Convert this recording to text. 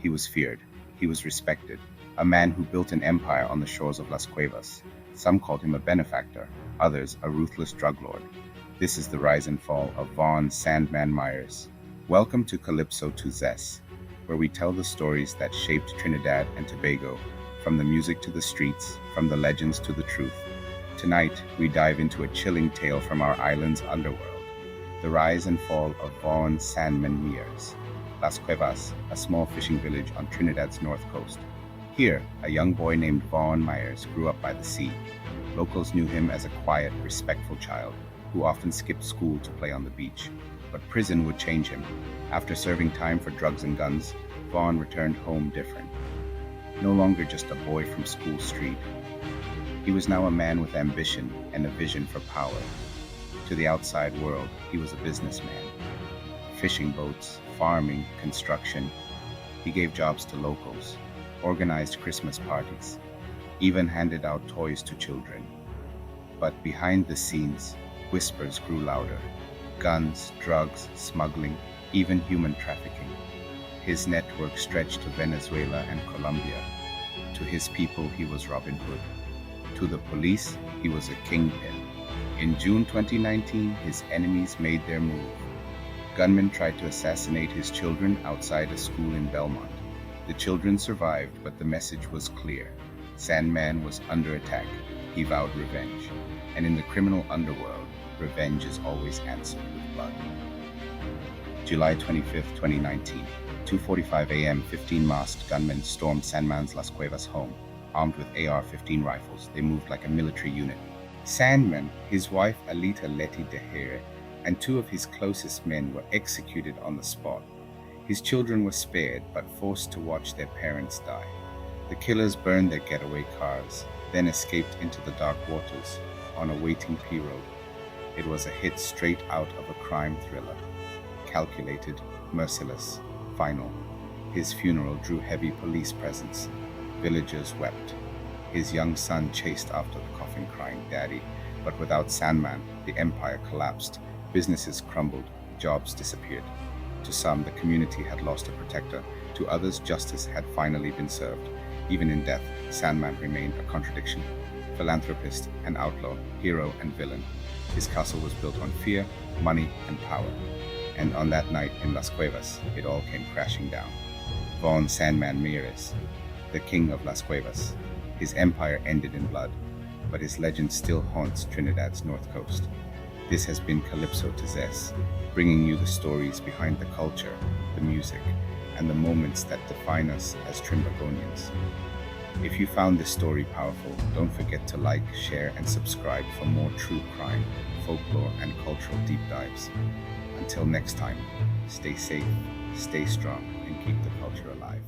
He was feared. He was respected. A man who built an empire on the shores of Las Cuevas. Some called him a benefactor, others a ruthless drug lord. This is the rise and fall of Vaughn Sandman Mieres. Welcome to Calypso to Zess, where we tell the stories that shaped Trinidad and Tobago, from the music to the streets, from the legends to the truth. Tonight, we dive into a chilling tale from our island's underworld, the rise and fall of Vaughn Sandman Mieres. Las Cuevas, a small fishing village on Trinidad's north coast. Here, a young boy named Vaughn Mieres grew up by the sea. Locals knew him as a quiet, respectful child who often skipped school to play on the beach. But prison would change him. After serving time for drugs and guns, Vaughn returned home different. No longer just a boy from school street. He was now a man with ambition and a vision for power. To the outside world, he was a businessman. Fishing boats, farming, construction. He gave jobs to locals, organized Christmas parties, even handed out toys to children. But behind the scenes, whispers grew louder. Guns, drugs, smuggling, even human trafficking. His network stretched to Venezuela and Colombia. To his people, he was Robin Hood. To the police, he was a kingpin. In June 2019, his enemies made their move. Gunmen tried to assassinate his children outside a school in Belmont. The children survived, but the message was clear. Sandman was under attack. He vowed revenge. And in the criminal underworld, revenge is always answered with blood. July 25, 2019, 2:45 a.m., 15 masked gunmen stormed Sandman's Las Cuevas home. Armed with AR-15 rifles, they moved like a military unit. Sandman, his wife Alita Leti Dehere, and two of his closest men were executed on the spot. His children were spared, but forced to watch their parents die. The killers burned their getaway cars, then escaped into the dark waters on a waiting P-road. It was a hit straight out of a crime thriller. Calculated, merciless, final. His funeral drew heavy police presence. Villagers wept. His young son chased after the coffin crying, "Daddy." But without Sandman, the empire collapsed. Businesses crumbled, jobs disappeared. To some, the community had lost a protector. To others, justice had finally been served. Even in death, Sandman remained a contradiction. Philanthropist and outlaw, hero and villain. His castle was built on fear, money, and power. And on that night in Las Cuevas, it all came crashing down. Vaughn Sandman Mieres, the king of Las Cuevas. His empire ended in blood, but his legend still haunts Trinidad's north coast. This has been Calypso to Zess, bringing you the stories behind the culture, the music, and the moments that define us as Trimbagonians. If you found this story powerful, don't forget to like, share, and subscribe for more true crime, folklore, and cultural deep dives. Until next time, stay safe, stay strong, and keep the culture alive.